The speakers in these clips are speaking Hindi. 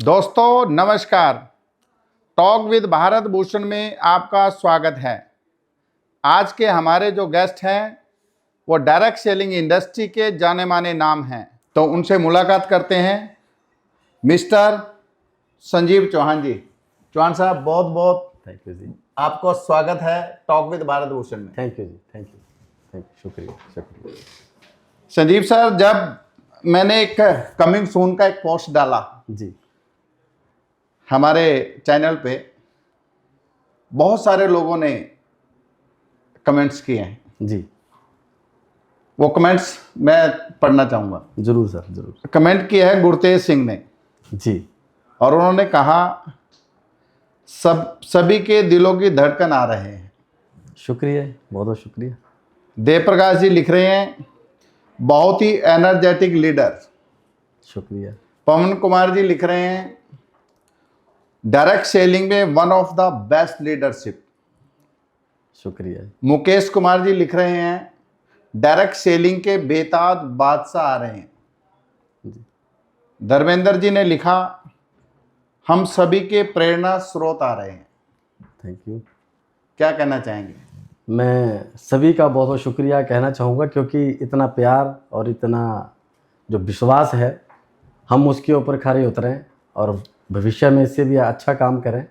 दोस्तों नमस्कार। टॉक विद भारत भूषण में आपका स्वागत है। आज के हमारे जो गेस्ट हैं वो डायरेक्ट सेलिंग इंडस्ट्री के जाने माने नाम हैं, तो उनसे मुलाकात करते हैं। मिस्टर संजीव चौहान जी। चौहान साहब, बहुत बहुत थैंक यू जी। आपको स्वागत है टॉक विद भारत भूषण में। Thank you ji. Thank you, शुक्रिया शुक्रिया। संजीव सर, जब मैंने एक कमिंग सून का एक पोस्ट डाला जी हमारे चैनल पे, बहुत सारे लोगों ने कमेंट्स किए हैं। जी, वो कमेंट्स मैं पढ़ना चाहूँगा। जरूर सर, जरूर। कमेंट किया है गुरतेज सिंह ने जी। और उन्होंने कहा सभी के दिलों की धड़कन आ रहे हैं। शुक्रिया, बहुत बहुत शुक्रिया। देव प्रकाश जी लिख रहे हैं बहुत ही एनर्जेटिक लीडर। शुक्रिया। पवन कुमार जी लिख रहे हैं डायरेक्ट सेलिंग में one of the best leadership. शुक्रिया। मुकेश कुमार जी लिख रहे हैं डायरेक्ट सेलिंग के बेताज बादशाह आ रहे हैं। जी। धर्मेंद्र जी ने लिखा हम सभी के प्रेरणा स्रोत आ रहे हैं। Thank you. क्या कहना चाहेंगे? मैं सभी का बहुत बहुत शुक्रिया कहना चाहूँगा, क्योंकि इतना प्यार और इतना जो विश्वास है, हम उसके ऊपर खरे उतरें और भविष्य में इससे भी अच्छा काम करें।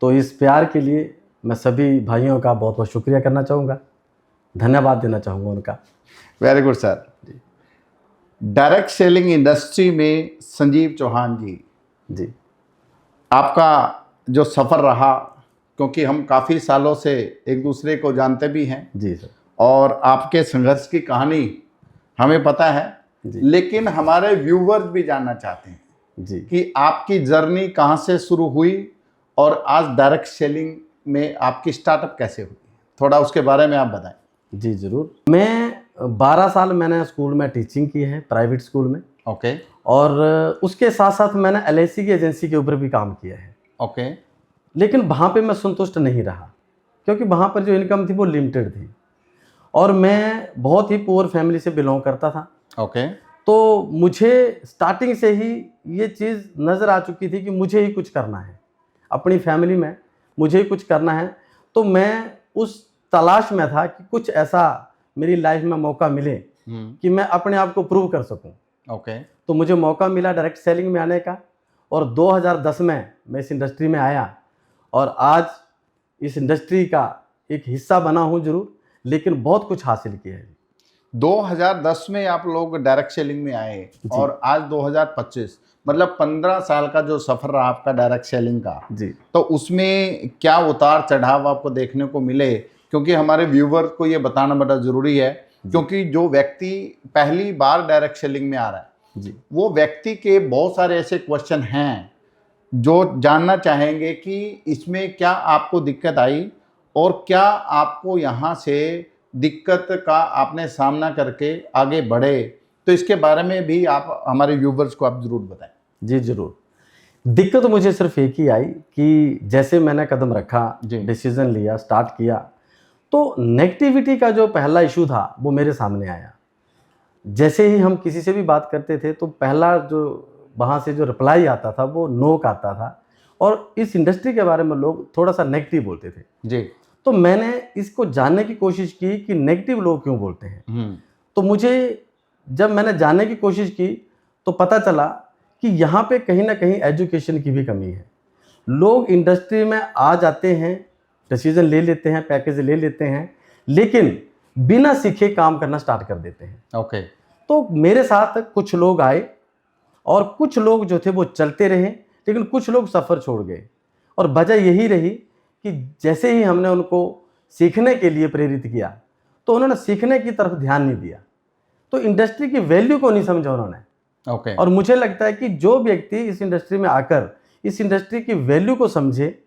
तो इस प्यार के लिए मैं सभी भाइयों का बहुत बहुत शुक्रिया करना चाहूँगा, धन्यवाद देना चाहूँगा उनका। Very good sir. Direct selling industry में संजीव चौहान जी, आपका जो सफ़र रहा, क्योंकि हम काफ़ी सालों से एक दूसरे को जानते भी हैं जी सर, और आपके संघर्ष की कहानी हमें पता है, लेकिन हमारे व्यूवर्स भी जानना चाहते हैं जी कि आपकी जर्नी कहाँ से शुरू हुई और आज डायरेक्ट सेलिंग में आपकी स्टार्टअप कैसे हुई, थोड़ा उसके बारे में आप बताएं। जी जरूर। मैं 12 साल मैंने स्कूल में टीचिंग की है, प्राइवेट स्कूल में। ओके। और उसके साथ साथ मैंने LIC की एजेंसी के ऊपर भी काम किया है। ओके। लेकिन वहाँ पे मैं संतुष्ट नहीं रहा, क्योंकि वहाँ पर जो इनकम थी वो लिमिटेड थी और मैं बहुत ही पुअर फैमिली से बिलोंग करता था। ओके। तो मुझे स्टार्टिंग से ही ये चीज़ नज़र आ चुकी थी कि मुझे ही कुछ करना है, अपनी फैमिली में मुझे ही कुछ करना है। तो मैं उस तलाश में था कि कुछ ऐसा मेरी लाइफ में मौका मिले कि मैं अपने आप को प्रूव कर सकूं। ओके। तो मुझे मौका मिला डायरेक्ट सेलिंग में आने का और 2010 में मैं इस इंडस्ट्री में आया और आज इस इंडस्ट्री का एक हिस्सा बना हूं जरूर, लेकिन बहुत कुछ हासिल किया है। 2010 में आप लोग डायरेक्ट सेलिंग में आए और आज 2025, मतलब 15 साल का जो सफ़र रहा आपका डायरेक्ट सेलिंग का जी, तो उसमें क्या उतार चढ़ाव आपको देखने को मिले? क्योंकि हमारे व्यूवर को ये बताना बड़ा ज़रूरी है, क्योंकि जो व्यक्ति पहली बार डायरेक्ट सेलिंग में आ रहा है जी, वो व्यक्ति के बहुत सारे ऐसे क्वेश्चन हैं जो जानना चाहेंगे कि इसमें क्या आपको दिक्कत आई और क्या आपको यहाँ से दिक्कत का आपने सामना करके आगे बढ़े। तो इसके बारे में भी आप हमारे व्यूवर्स को आप ज़रूर बताएं। जी जरूर। दिक्कत मुझे सिर्फ एक ही आई कि जैसे मैंने कदम रखा, डिसीजन लिया, स्टार्ट किया, तो नेगेटिविटी का जो पहला इशू था वो मेरे सामने आया। जैसे ही हम किसी से भी बात करते थे तो पहला जो वहाँ से जो रिप्लाई आता था वो नो का आता था और इस इंडस्ट्री के बारे में लोग थोड़ा सा नेगेटिव बोलते थे जी। तो मैंने इसको जानने की कोशिश की कि नेगेटिव लोग क्यों बोलते हैं। तो मुझे जब मैंने जानने की कोशिश की तो पता चला कि यहाँ पे कहीं ना कहीं एजुकेशन की भी कमी है। लोग इंडस्ट्री में आ जाते हैं, डिसीजन ले लेते हैं, पैकेज ले लेते हैं, लेकिन बिना सीखे काम करना स्टार्ट कर देते हैं। ओके। तो मेरे साथ कुछ लोग आए और कुछ लोग जो थे वो चलते रहे, लेकिन कुछ लोग सफ़र छोड़ गए और वजह यही रही कि जैसे ही हमने उनको सीखने के लिए प्रेरित किया तो उन्होंने सीखने की तरफ ध्यान नहीं दिया, तो इंडस्ट्री की वैल्यू को नहीं समझा उन्होंने। ओके। और मुझे लगता है कि जो व्यक्ति इस इंडस्ट्री में आकर इस इंडस्ट्री की वैल्यू को समझे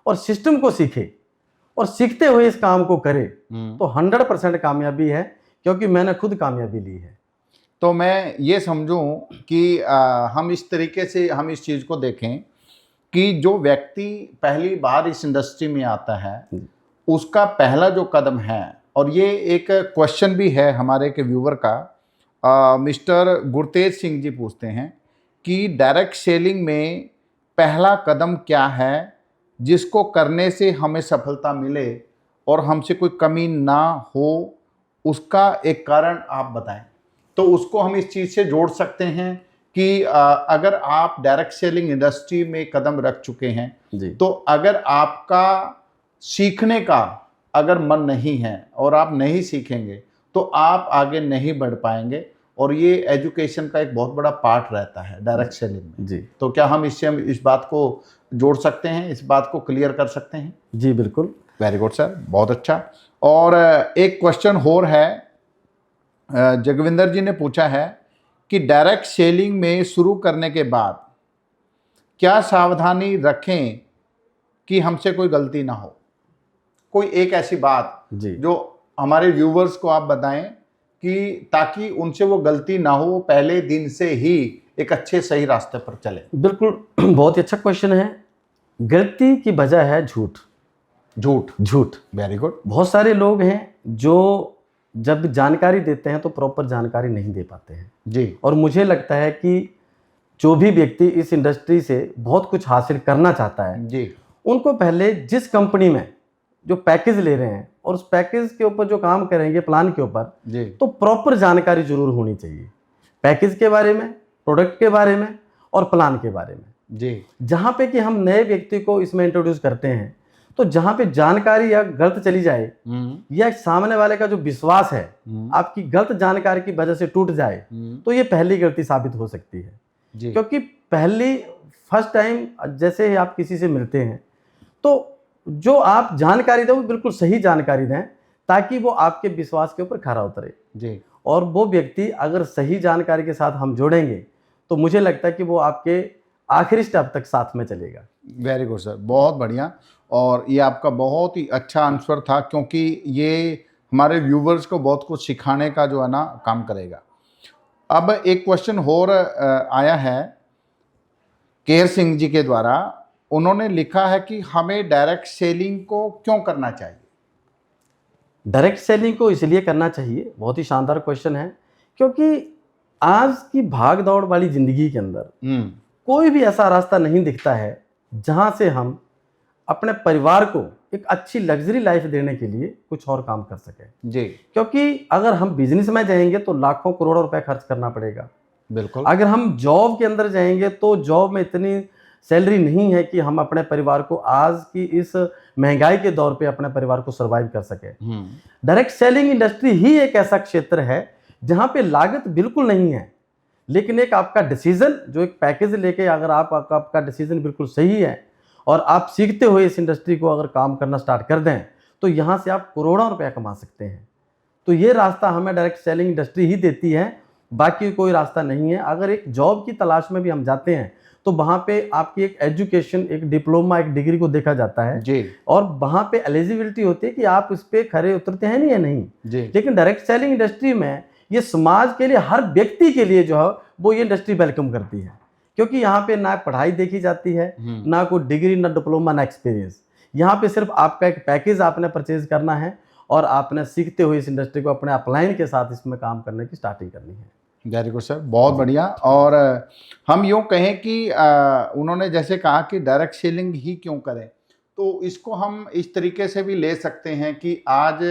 और सिस्टम को सीखे और सीखते हुए इस काम को करे तो 100% कामयाबी है, क्योंकि मैंने खुद कामयाबी ली है। तो मैं ये समझूं कि हम इस तरीके से हम इस चीज़ को देखें कि जो व्यक्ति पहली बार इस इंडस्ट्री में आता है उसका पहला जो कदम है, और ये एक क्वेश्चन भी है हमारे के व्यूवर का, मिस्टर गुरतेज सिंह जी पूछते हैं कि डायरेक्ट सेलिंग में पहला कदम क्या है जिसको करने से हमें सफलता मिले और हमसे कोई कमी ना हो, उसका एक कारण आप बताएं। तो उसको हम इस चीज़ से जोड़ सकते हैं कि अगर आप डायरेक्ट सेलिंग इंडस्ट्री में कदम रख चुके हैं जी तो अगर आपका सीखने का अगर मन नहीं है और आप नहीं सीखेंगे तो आप आगे नहीं बढ़ पाएंगे, और ये एजुकेशन का एक बहुत बड़ा पार्ट रहता है डायरेक्ट सेलिंग में। जी तो क्या हम इससे इस बात को जोड़ सकते हैं, इस बात को क्लियर कर सकते हैं? जी बिल्कुल। वेरी गुड सर, बहुत अच्छा। और एक क्वेश्चन और है, जगविंदर जी ने पूछा है कि डायरेक्ट सेलिंग में शुरू करने के बाद क्या सावधानी रखें कि हमसे कोई गलती ना हो? कोई एक ऐसी बात जी जो हमारे व्यूवर्स को आप बताएं कि ताकि उनसे वो गलती ना हो, वो पहले दिन से ही एक अच्छे सही रास्ते पर चले। बिल्कुल, बहुत ही अच्छा क्वेश्चन है। गलती की वजह है झूठ। झूठ। Very good. बहुत सारे लोग हैं जो जब जानकारी देते हैं तो प्रॉपर जानकारी नहीं दे पाते हैं जी और मुझे लगता है कि जो भी व्यक्ति इस इंडस्ट्री से बहुत कुछ हासिल करना चाहता है जी उनको पहले जिस कंपनी में जो पैकेज ले रहे हैं और उस पैकेज के ऊपर जो काम करेंगे प्लान के ऊपर, जी तो प्रॉपर जानकारी जरूर होनी चाहिए पैकेज के बारे में, प्रोडक्ट के बारे में और प्लान के बारे में। जी जहाँ पे कि हम नए व्यक्ति को इसमें इंट्रोड्यूस करते हैं तो जहाँ पे जानकारी या गलत चली जाए या सामने वाले का जो विश्वास है आपकी गलत जानकारी की वजह से टूट जाए तो ये पहली गलती साबित हो सकती है। जी क्योंकि फर्स्ट टाइम जैसे ही आप किसी से मिलते हैं तो जो आप जानकारी दें वो बिल्कुल सही जानकारी दें ताकि वो आपके विश्वास के ऊपर खरा उतरे। जी और वो व्यक्ति अगर सही जानकारी के साथ हम जोड़ेंगे तो मुझे लगता है कि वो आपके आखिरी स्टेप तक साथ में चलेगा। वेरी गुड सर, बहुत बढ़िया। और ये आपका बहुत ही अच्छा आंसर था क्योंकि ये हमारे व्यूवर्स को बहुत कुछ सिखाने का जो है ना काम करेगा। अब एक क्वेश्चन और आया है केयर सिंह जी के द्वारा। उन्होंने लिखा है कि हमें डायरेक्ट सेलिंग को क्यों करना चाहिए? डायरेक्ट सेलिंग को इसलिए करना चाहिए, बहुत ही शानदार क्वेश्चन है, क्योंकि आज की भाग दौड़ वाली जिंदगी के अंदर कोई भी ऐसा रास्ता नहीं दिखता है जहां से हम अपने परिवार को एक अच्छी लग्जरी लाइफ देने के लिए कुछ और काम कर सके। जी क्योंकि अगर हम बिजनेस में जाएंगे तो लाखों करोड़ों रुपए खर्च करना पड़ेगा। बिल्कुल। अगर हम जॉब के अंदर जाएंगे तो जॉब में इतनी सैलरी नहीं है कि हम अपने परिवार को आज की इस महंगाई के दौर पे अपने परिवार को सर्वाइव कर सके। डायरेक्ट सेलिंग इंडस्ट्री ही एक ऐसा क्षेत्र है जहां पे लागत बिल्कुल नहीं है, लेकिन एक आपका डिसीजन जो एक पैकेज लेके अगर आपका डिसीजन बिल्कुल सही है और आप सीखते हुए इस इंडस्ट्री को अगर काम करना स्टार्ट कर दें तो यहाँ से आप करोड़ों रुपया कमा सकते हैं। तो ये रास्ता हमें डायरेक्ट सेलिंग इंडस्ट्री ही देती है, बाकी कोई रास्ता नहीं है। अगर एक जॉब की तलाश में भी हम जाते हैं तो वहाँ पे आपकी एक एजुकेशन, एक डिप्लोमा, एक डिग्री को देखा जाता है जी। और वहाँ पे एलिजिबिलिटी होती है कि आप उस पर खरे उतरते हैं नहीं या नहीं जी। लेकिन डायरेक्ट सेलिंग इंडस्ट्री में ये समाज के लिए, हर व्यक्ति के लिए जो है वो ये इंडस्ट्री वेलकम करती है, क्योंकि यहाँ पे ना पढ़ाई देखी जाती है, ना कोई डिग्री, ना डिप्लोमा, ना एक्सपीरियंस। यहाँ पे सिर्फ आपका एक पैकेज आपने परचेज करना है और आपने सीखते हुए इस इंडस्ट्री को अपने अपलाइन के साथ इसमें काम करने की स्टार्टिंग करनी है। वेरी गुड सर, बहुत बढ़िया। और हम यूँ कहें कि उन्होंने जैसे कहा कि डायरेक्ट सेलिंग ही क्यों करें, तो इसको हम इस तरीके से भी ले सकते हैं कि आज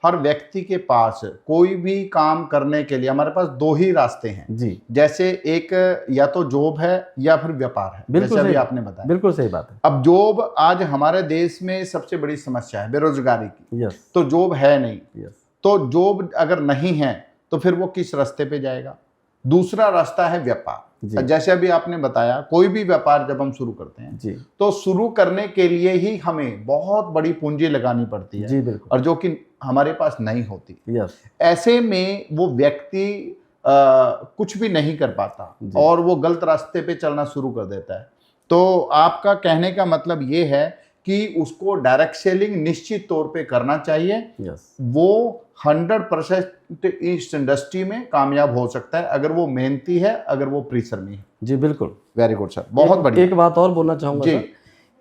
हर व्यक्ति के पास कोई भी काम करने के लिए हमारे पास दो ही रास्ते हैं जी। जैसे एक या तो जॉब है या फिर व्यापार है, बिल्कुल जैसे अभी सही, आपने बताया। बिल्कुल सही बात है। अब जॉब आज हमारे देश में सबसे बड़ी समस्या है बेरोजगारी की। यस। तो जॉब है नहीं। यस। तो जॉब अगर नहीं है तो फिर वो किस रास्ते पे जाएगा? दूसरा रास्ता है व्यापार। जैसे अभी आपने बताया, कोई भी व्यापार जब हम शुरू करते हैं जी, तो शुरू करने के लिए ही हमें बहुत बड़ी पूंजी लगानी पड़ती है। जी बिल्कुल। और जो कि हमारे पास नहीं होती। यस। ऐसे में वो व्यक्ति कुछ भी नहीं कर पाता और वो गलत रास्ते पे चलना शुरू कर देता है। तो आपका कहने का मतलब ये है कि उसको डायरेक्ट सेलिंग निश्चित तौर पे करना चाहिए। यस। वो 100% इस इंडस्ट्री में कामयाब हो सकता है अगर वो मेहनती है, अगर वो परिश्रमी है। जी बिल्कुल। वेरी गुड सर, बहुत बढ़िया। एक बात और बोलना चाहूंगा सर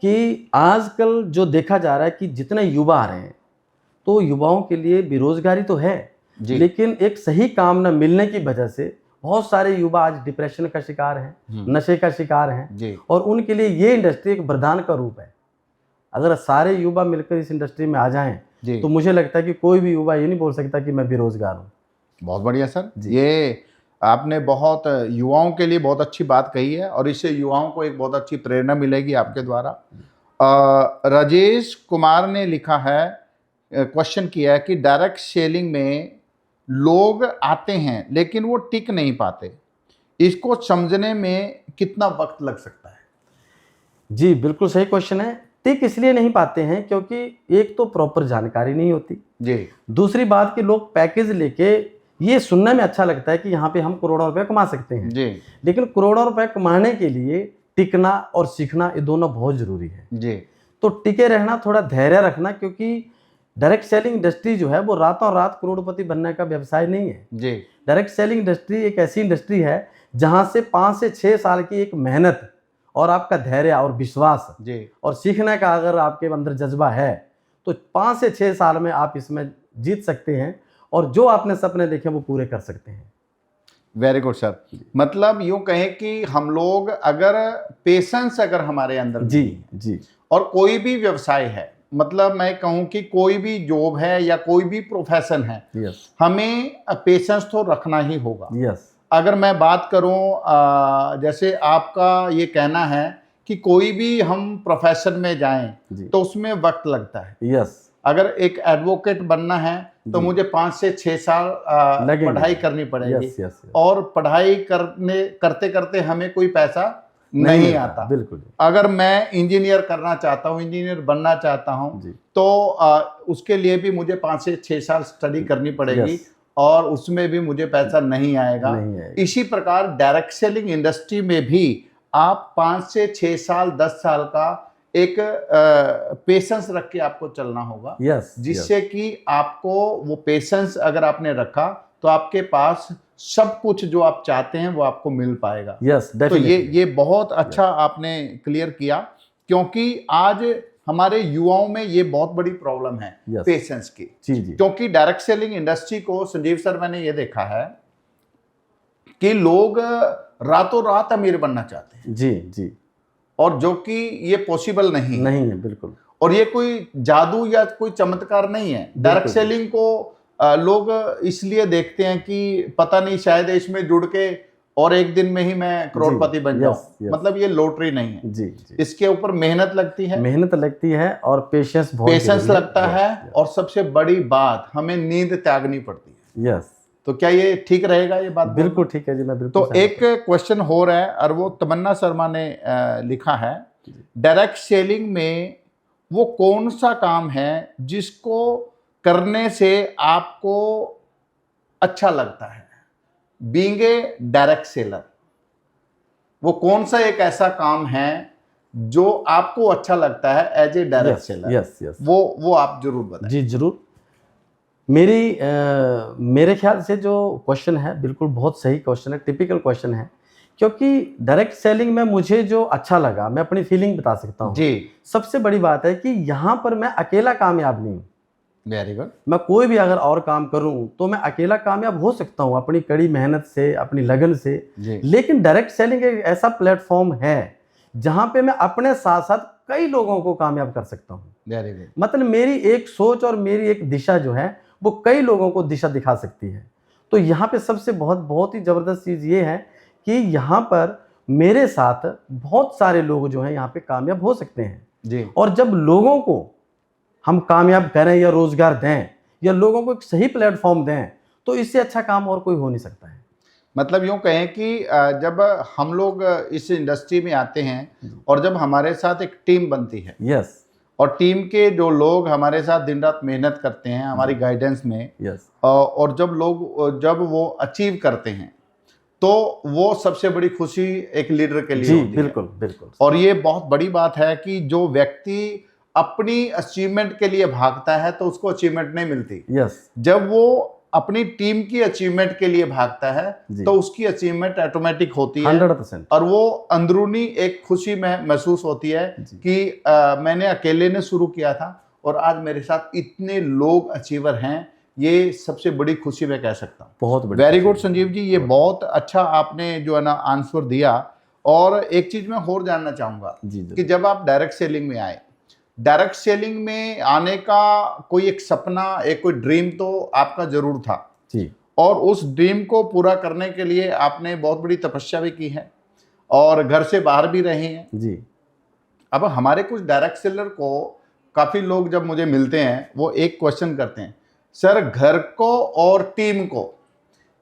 कि आजकल जो देखा जा रहा है कि जितने युवा आ रहे हैं तो युवाओं के लिए बेरोजगारी तो है, लेकिन एक सही काम न मिलने की वजह से बहुत सारे युवा आज डिप्रेशन का शिकार हैं, नशे का शिकार हैं, जी और उनके लिए ये इंडस्ट्री एक वरदान का रूप है। अगर सारे युवा मिलकर इस इंडस्ट्री में आ जाएं जी तो मुझे लगता है कि कोई भी युवा ये नहीं बोल सकता कि मैं बेरोजगार हूँ। बहुत बढ़िया सर, ये आपने बहुत युवाओं के लिए बहुत अच्छी बात कही है और इससे युवाओं को एक बहुत अच्छी प्रेरणा मिलेगी आपके द्वारा। राजेश कुमार ने लिखा है, क्वेश्चन किया है कि डायरेक्ट सेलिंग में लोग आते हैं लेकिन वो टिक नहीं पाते, इसको समझने में कितना वक्त लग सकता है? जी बिल्कुल सही क्वेश्चन है। टिक इसलिए नहीं पाते हैं क्योंकि एक तो प्रॉपर जानकारी नहीं होती जी, दूसरी बात कि लोग पैकेज लेके ये सुनने में अच्छा लगता है कि यहाँ पे हम करोड़ों रुपए कमा सकते हैं जी लेकिन करोड़ों रुपए कमाने के लिए टिकना और सीखना ये दोनों बहुत जरूरी है। जी तो टिके रहना, थोड़ा धैर्य रखना, क्योंकि डायरेक्ट सेलिंग इंडस्ट्री जो है वो रातों रात करोड़पति बनने का व्यवसाय नहीं है। जी डायरेक्ट सेलिंग इंडस्ट्री एक ऐसी इंडस्ट्री है जहां से 5 से 6 साल की एक मेहनत और आपका धैर्य और विश्वास जी और सीखने का अगर आपके अंदर जज्बा है तो 5 से 6 साल में आप इसमें जीत सकते हैं और जो आपने सपने देखे वो पूरे कर सकते हैं। Very good sir. मतलब यूं कहें कि हम लोग अगर पेशेंस अगर हमारे अंदर जी जी और कोई भी व्यवसाय है, मतलब मैं कहूं कि कोई भी जॉब है या कोई भी प्रोफेशन है, यस हमें पेशेंस तो रखना ही होगा। यस अगर मैं बात करूं, जैसे आपका ये कहना है कि कोई भी हम प्रोफेशन में जाएं जी तो उसमें वक्त लगता है। यस अगर एक एडवोकेट बनना है तो जी। मुझे 5 से 6 साल लगेंगे। पढ़ाई करनी पड़ेगी यस यस और पढ़ाई करते करते हमें कोई पैसा नहीं मिलता, आता। बिल्कुल अगर मैं इंजीनियर करना चाहता हूँ, इंजीनियर बनना चाहता हूँ, जी तो उसके लिए भी मुझे 5 से 6 साल स्टडी करनी पड़ेगी यस और उसमें भी मुझे पैसा नहीं आएगा। नहीं है। इसी प्रकार डायरेक्ट सेलिंग इंडस्ट्री में भी आप 5 से 6 साल 10 साल का एक पेशेंस रख के आपको चलना होगा, यस जिससे कि आपको वो पेशेंस अगर आपने रखा तो आपके पास सब कुछ जो आप चाहते हैं वो आपको मिल पाएगा। यस तो ये बहुत अच्छा आपने क्लियर किया, क्योंकि आज हमारे युवाओं में ये बहुत बड़ी प्रॉब्लम है Yes. पेशेंस की। जी जी क्योंकि डायरेक्ट सेलिंग इंडस्ट्री को संजीव सर मैंने ये देखा है कि लोग रातों रात अमीर बनना चाहते हैं जी जी और जो कि ये पॉसिबल नहीं है। नहीं है बिल्कुल। और ये कोई जादू या कोई चमत्कार नहीं है। डायरेक्ट सेलिंग को लोग इसलिए देखते हैं कि पता नहीं शायद इसमें जुड़ के और एक दिन में ही मैं करोड़पति बन जाऊं। मतलब ये लॉटरी नहीं है। जी जी इसके ऊपर मेहनत लगती है, मेहनत लगती है और पेशेंस बहुत पेशेंस जरूरी लगता है और सबसे बड़ी बात हमें नींद त्यागनी पड़ती है। यस तो क्या ये ठीक रहेगा ये बात? बिल्कुल ठीक है जी, मैं बिल्कुल तो एक क्वेश्चन हो रहा है और वो तमन्ना शर्मा ने लिखा है, डायरेक्ट सेलिंग में वो कौन सा काम है जिसको करने से आपको अच्छा लगता है? बीइंग ए डायरेक्ट सेलर, वो कौन सा एक ऐसा काम है जो आपको अच्छा लगता है as a direct seller? Yes yes वो आप जरूर बताएं। जी जरूर। मेरे ख्याल से जो क्वेश्चन है बिल्कुल बहुत सही क्वेश्चन है, टिपिकल क्वेश्चन है, क्योंकि डायरेक्ट सेलिंग में मुझे जो अच्छा लगा मैं अपनी फीलिंग बता सकता हूँ जी। सबसे बड़ी बात है कि यहाँ पर मैं अकेला कामयाब नहीं हूँ। Very good. मैं कोई भी अगर और काम करूं तो मैं अकेला कामयाब हो सकता हूं अपनी कड़ी मेहनत से, अपनी लगन से जी। लेकिन डायरेक्ट सेलिंग एक ऐसा प्लेटफॉर्म है जहां पे मैं अपने साथ साथ कई लोगों को कामयाब कर सकता हूं। Very good. मतलब मेरी एक सोच और मेरी एक दिशा जो है वो कई लोगों को दिशा दिखा सकती है। तो यहाँ पे सबसे बहुत ही जबरदस्त चीज ये है कि यहाँ पर मेरे साथ बहुत सारे लोग जो हैं यहाँ पे कामयाब हो सकते हैं जी। और जब लोगों को हम कामयाब करें या रोजगार दें या लोगों को एक सही प्लेटफॉर्म दें तो इससे अच्छा काम और कोई हो नहीं सकता है। मतलब यूं कहें कि जब हम लोग इस इंडस्ट्री में आते हैं और जब हमारे साथ एक टीम बनती है, यस, और टीम के जो लोग हमारे साथ दिन रात मेहनत करते हैं हमारी गाइडेंस में, यस, और जब वो अचीव करते हैं तो वो सबसे बड़ी खुशी एक लीडर के लिए जी होती बिल्कुल है। बिल्कुल। और ये बहुत बड़ी बात है कि जो व्यक्ति अपनी अचीवमेंट के लिए भागता है तो उसको अचीवमेंट नहीं मिलती। यस, जब वो अपनी टीम की अचीवमेंट के लिए भागता है तो उसकी अचीवमेंट ऑटोमेटिक होती है 100%। और वो अंदरूनी एक खुशी में महसूस होती है कि मैंने अकेले ने शुरू किया था और आज मेरे साथ इतने लोग अचीवर हैं ये सबसे बड़ी खुशी मैं कह सकता हूँ। बहुत बढ़िया। वेरी गुड संजीव जी, ये बहुत अच्छा आपने जो है ना आंसर दिया। और एक चीज मैं और जानना चाहूंगा जी कि जब आप डायरेक्ट सेलिंग में आए, डायरेक्ट सेलिंग में आने का कोई एक सपना, एक कोई ड्रीम तो आपका जरूर था जी और उस ड्रीम को पूरा करने के लिए आपने बहुत बड़ी तपस्या भी की है और घर से बाहर भी रहे हैं। जी अब हमारे कुछ डायरेक्ट सेलर को काफ़ी लोग जब मुझे मिलते हैं वो एक क्वेश्चन करते हैं, सर घर को और टीम को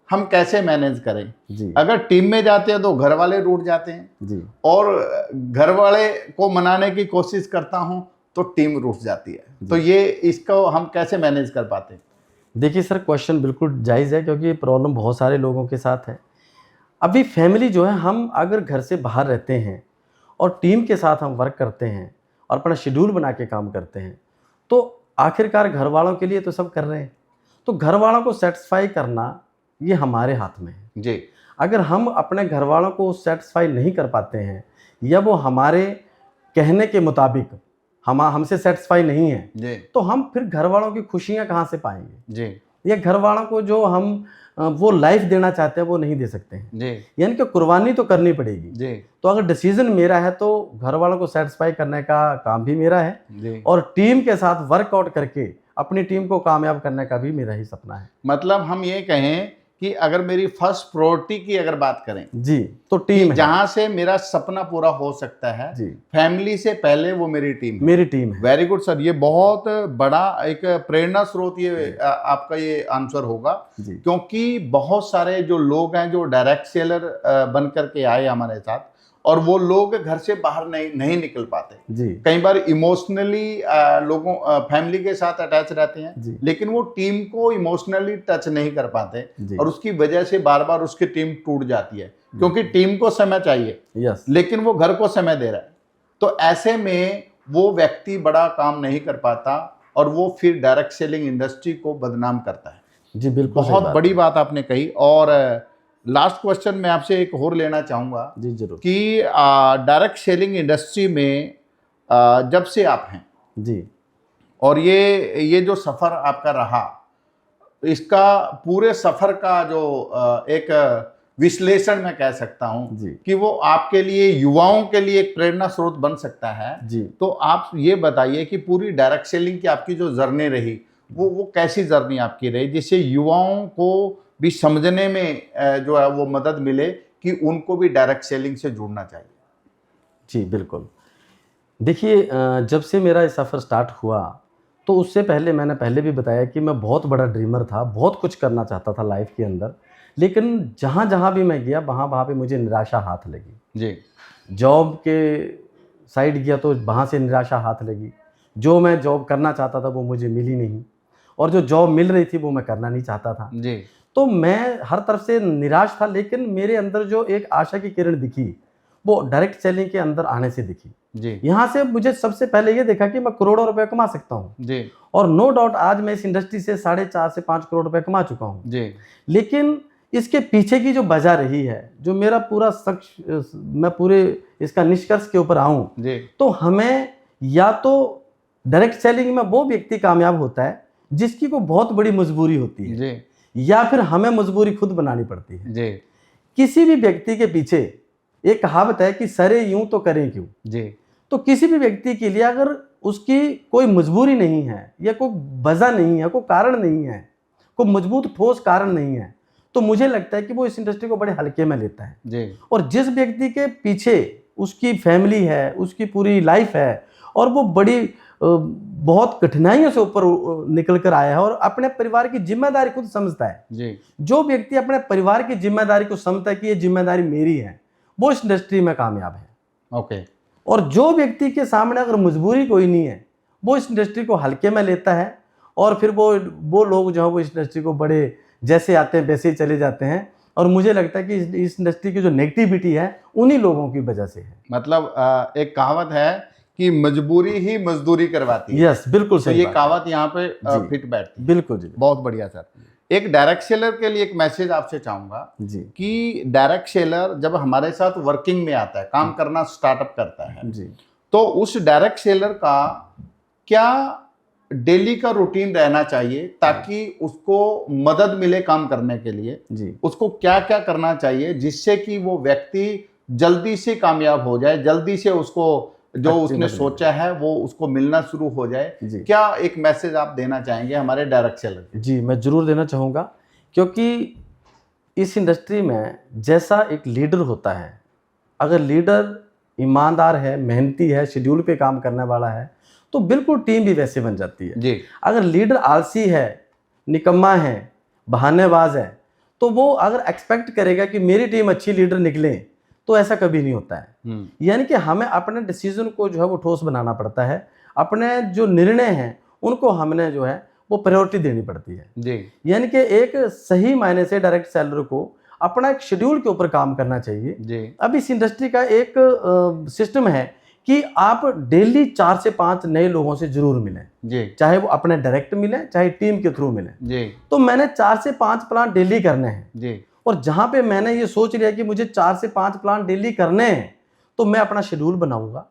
हम कैसे मैनेज करें? जी अगर टीम में जाते हैं तो घर वाले रूठ जाते हैं जी और घर वाले को मनाने की कोशिश करता हूं तो टीम रूठ जाती है। तो ये इसको हम कैसे मैनेज कर पाते हैं? देखिए सर, क्वेश्चन बिल्कुल जायज़ है क्योंकि ये प्रॉब्लम बहुत सारे लोगों के साथ है। अभी फैमिली जो है, हम अगर घर से बाहर रहते हैं और टीम के साथ हम वर्क करते हैं और अपना शेड्यूल बना के काम करते हैं, तो आखिरकार घर वालों के लिए तो सब कर रहे हैं। तो घर वालों को सेटिस्फाई करना ये हमारे हाथ में है। जी अगर हम अपने घर वालों को सेटिस्फाई नहीं कर पाते हैं या वो हमारे कहने के मुताबिक हमसे सेटिस्फाई नहीं है, जी तो हम फिर घर वालों की खुशियाँ कहाँ से पाएंगे? जी या घर वालों को जो हम वो लाइफ देना चाहते हैं वो नहीं दे सकते हैं। जी यानी कि कुर्बानी तो करनी पड़ेगी। जी तो अगर डिसीजन मेरा है तो घर वालों को सेटिस्फाई करने का काम भी मेरा है जी। और टीम के साथ वर्कआउट करके अपनी टीम को कामयाब करने का भी मेरा ही सपना है। मतलब हम ये कहें कि अगर मेरी फर्स्ट प्रायोरिटी की अगर बात करें जी, तो टीम है। जहां से मेरा सपना पूरा हो सकता है, जी, फैमिली से पहले वो मेरी टीम है। मेरी टीम है। वेरी गुड सर, ये बहुत बड़ा एक प्रेरणा स्रोत ये आपका ये आंसर होगा। जी क्योंकि बहुत सारे जो लोग हैं जो डायरेक्ट सेलर बन करके आए हमारे साथ और वो लोग घर से बाहर नहीं निकल पाते। जी कई बार इमोशनली लोगों फैमिली के साथ अटैच रहते हैं जी लेकिन वो टीम को इमोशनली टच नहीं कर पाते जी और उसकी वजह से बार बार उसकी टीम टूट जाती है क्योंकि टीम को समय चाहिए यस लेकिन वो घर को समय दे रहा है। तो ऐसे में वो व्यक्ति बड़ा काम नहीं कर पाता और वो फिर डायरेक्ट सेलिंग इंडस्ट्री को बदनाम करता है। जी, बिल्कुल सही बहुत बात बड़ी है। बात आपने कही। और लास्ट क्वेश्चन मैं आपसे एक और लेना चाहूँगा जी जरूर। कि डायरेक्ट सेलिंग इंडस्ट्री में जब से आप हैं जी और ये जो सफ़र आपका रहा, इसका पूरे सफ़र का जो एक विश्लेषण मैं कह सकता हूँ जी कि वो आपके लिए, युवाओं के लिए एक प्रेरणा स्रोत बन सकता है। जी तो आप ये बताइए कि पूरी डायरेक्ट सेलिंग की आपकी जो जर्नी रही वो कैसी जर्नी आपकी रही जिससे युवाओं को भी समझने में जो है वो मदद मिले कि उनको भी डायरेक्ट सेलिंग से जुड़ना चाहिए। जी बिल्कुल। देखिए, जब से मेरा ये सफ़र स्टार्ट हुआ तो उससे पहले मैंने पहले भी बताया कि मैं बहुत बड़ा ड्रीमर था, बहुत कुछ करना चाहता था लाइफ के अंदर, लेकिन जहाँ जहाँ भी मैं गया वहाँ पे मुझे निराशा हाथ लगी। जी जॉब के साइड गया तो वहाँ से निराशा हाथ लगी। जो मैं जॉब करना चाहता था वो मुझे मिली नहीं और जो जॉब मिल रही थी वो मैं करना नहीं चाहता था। जी तो मैं हर तरफ से निराश था, लेकिन मेरे अंदर जो एक आशा की किरण दिखी वो डायरेक्ट सेलिंग के अंदर आने से दिखी। जी यहाँ से मुझे सबसे पहले ये देखा कि मैं करोड़ों रुपए कमा सकता हूँ जी और नो डाउट आज मैं इस इंडस्ट्री से 4.5 से 5 करोड़ रुपए कमा चुका हूँ। जी लेकिन इसके पीछे की जो वजह रही है, जो मेरा पूरा मैं पूरे इसका निष्कर्ष के ऊपर आऊँ जी तो हमें या तो डायरेक्ट सेलिंग में वो व्यक्ति कामयाब होता है जिसकी को बहुत बड़ी मजबूरी होती है, जी या फिर हमें मजबूरी खुद बनानी पड़ती है। जी किसी भी व्यक्ति के पीछे एक कहावत है कि सरे यूं तो करें क्यों। जी तो किसी भी व्यक्ति के लिए अगर उसकी कोई मजबूरी नहीं है या कोई वजह नहीं है, कोई कारण नहीं है, कोई मजबूत ठोस कारण नहीं है, तो मुझे लगता है कि वो इस इंडस्ट्री को बड़े हल्के में लेता है। जी और जिस व्यक्ति के पीछे उसकी फैमिली है, उसकी पूरी लाइफ है और वो बड़ी बहुत कठिनाइयों से ऊपर निकल कर आया है और अपने परिवार की जिम्मेदारी खुद समझता है, जी जो व्यक्ति अपने परिवार की जिम्मेदारी को समझता है कि ये जिम्मेदारी मेरी है, वो इस इंडस्ट्री में कामयाब है। ओके। और जो व्यक्ति के सामने अगर मजबूरी कोई नहीं है, वो इस इंडस्ट्री को हल्के में लेता है और फिर वो लोग जो है वो इस इंडस्ट्री को बड़े जैसे आते हैं वैसे ही चले जाते हैं। और मुझे लगता है कि इस इंडस्ट्री की जो नेगेटिविटी है उन्हीं लोगों की वजह से है। मतलब एक कहावत है कि मजबूरी ही मजदूरी करवाती है। यस, बिल्कुल तो सही ये बात कहावत यहाँ पे जी। फिट बैठती है। बिल्कुल जी। बहुत बढ़िया सर। एक डायरेक्ट सेलर के लिए एक मैसेज आपसे चाहूंगा जी कि डायरेक्ट सेलर जब हमारे साथ वर्किंग में आता है, काम करना स्टार्टअप करता है, जी तो उस डायरेक्ट सेलर का क्या डेली का रूटीन रहना चाहिए ताकि उसको मदद मिले काम करने के लिए? जी उसको क्या क्या करना चाहिए जिससे कि वो व्यक्ति जल्दी से कामयाब हो जाए, जल्दी से उसको जो अच्छी उसने मदद सोचा है वो उसको मिलना शुरू हो जाए? जी क्या एक मैसेज आप देना चाहेंगे हमारे डायरेक्ट सेलर को? जी मैं ज़रूर देना चाहूँगा, क्योंकि इस इंडस्ट्री में जैसा एक लीडर होता है, अगर लीडर ईमानदार है, मेहनती है, शेड्यूल पे काम करने वाला है, तो बिल्कुल टीम भी वैसे बन जाती है। जी अगर लीडर आलसी है, निकम्मा है, बहानेबाज है, तो वो अगर एक्सपेक्ट करेगा कि मेरी टीम अच्छी लीडर निकले, तो ऐसा कभी नहीं होता है। यानी कि हमें अपने डिसीजन को जो है वो ठोस बनाना पड़ता है, अपने जो निर्णय हैं उनको हमने जो है वो प्रायोरिटी देनी पड़ती है। जी यानी कि एक सही मायने से डायरेक्ट सेलर को अपना एक शेड्यूल के ऊपर काम करना चाहिए। जी अब इस इंडस्ट्री का एक सिस्टम है कि आप डेली 4 से 5 नए लोगों से जरूर मिलें, जी चाहे वो अपने डायरेक्ट मिलें, चाहे टीम के थ्रू मिलें। जी तो मैंने 4 से 5 प्लान डेली करने हैं, जी और जहां पे मैंने ये सोच लिया कि मुझे 4 से 5 प्लान डेली करने हैं, तो मैं अपना शेड्यूल बनाऊंगा,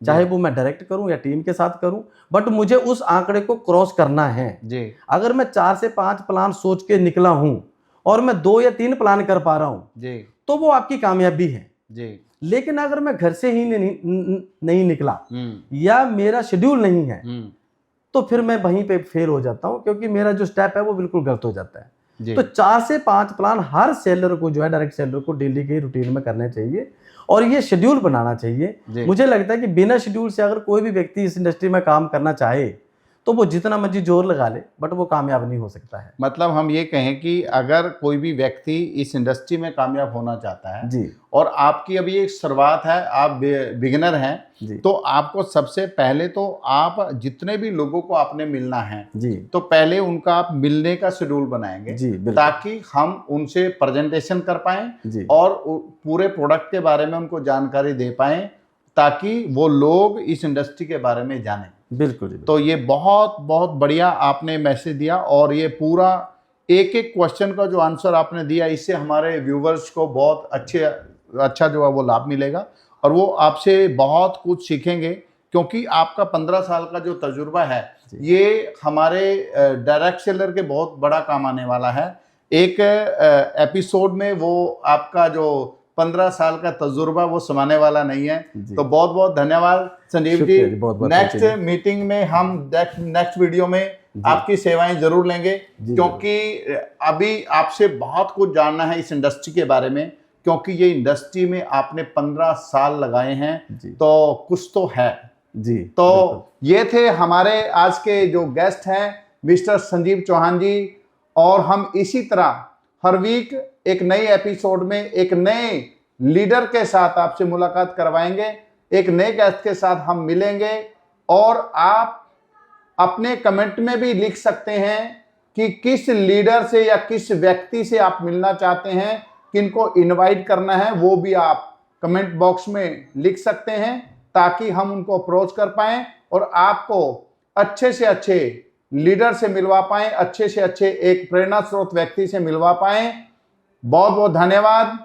चाहे वो मैं डायरेक्ट करूं या टीम के साथ करूं, बट मुझे उस आंकड़े को क्रॉस करना है। जी अगर मैं 4 से 5 प्लान सोच के निकला हूं और मैं 2 या 3 प्लान कर पा रहा हूं, जी तो वो आपकी कामयाबी है। जी लेकिन अगर मैं घर से ही नहीं निकला या मेरा शेड्यूल नहीं है, तो फिर मैं वहीं पे फेल हो जाता हूं, क्योंकि मेरा जो स्टेप है वो बिल्कुल गलत हो जाता है। जी तो 4 से 5 प्लान हर सेलर को जो है, डायरेक्ट सेलर को डेली के रूटीन में करने चाहिए और ये शेड्यूल बनाना चाहिए। मुझे लगता है कि बिना शेड्यूल से अगर कोई भी व्यक्ति इस इंडस्ट्री में काम करना चाहे, तो वो जितना मर्जी जोर लगा ले, बट वो कामयाब नहीं हो सकता है। मतलब हम ये कहें कि अगर कोई भी व्यक्ति इस इंडस्ट्री में कामयाब होना चाहता है जी और आपकी अभी एक शुरुआत है, आप बिगिनर हैं, जी तो आपको सबसे पहले तो आप जितने भी लोगों को आपने मिलना है, जी तो पहले उनका आप मिलने का शेड्यूल बनाएंगे जी बिल्कुल ताकि हम उनसे प्रेजेंटेशन कर पाएं जी और पूरे प्रोडक्ट के बारे में उनको जानकारी दे पाएं, ताकि वो लोग इस इंडस्ट्री के बारे में जानें। बिल्कुल जी तो ये बहुत बहुत बढ़िया आपने मैसेज दिया और ये पूरा एक एक क्वेश्चन का जो आंसर आपने दिया, इससे हमारे व्यूवर्स को बहुत अच्छा जो है वो लाभ मिलेगा और वो आपसे बहुत कुछ सीखेंगे, क्योंकि आपका 15 साल का जो तजुर्बा है ये हमारे डायरेक्ट सेलर के बहुत बड़ा काम आने वाला है। एक एपिसोड में वो आपका जो 15 साल का तजुर्बा वो समाने वाला नहीं है। तो बहुत बहुत धन्यवाद संजीव जी। शुक्रिया जी, बहुत-बहुत नेक्स्ट शुक्रिया। मीटिंग में हम नेक्स्ट वीडियो में आपकी सेवाएं जरूर लेंगे, क्योंकि अभी आपसे बहुत कुछ जानना है इस इंडस्ट्री के बारे में, क्योंकि ये इंडस्ट्री में आपने 15 साल लगाए हैं, तो कुछ तो है जी। तो ये थे हमारे आज के जो गेस्ट हैं मिस्टर संजीव चौहान जी, और हम इसी तरह हर वीक एक नई एपिसोड में एक नए लीडर के साथ आपसे मुलाकात करवाएंगे, एक नए गेस्ट के साथ हम मिलेंगे। और आप अपने कमेंट में भी लिख सकते हैं कि किस लीडर से या किस व्यक्ति से आप मिलना चाहते हैं, किनको इनवाइट करना है, वो भी आप कमेंट बॉक्स में लिख सकते हैं, ताकि हम उनको अप्रोच कर पाएं और आपको अच्छे से अच्छे लीडर से मिलवा पाएं, अच्छे से अच्छे एक प्रेरणा स्रोत व्यक्ति से मिलवा पाएं। बहुत बहुत धन्यवाद।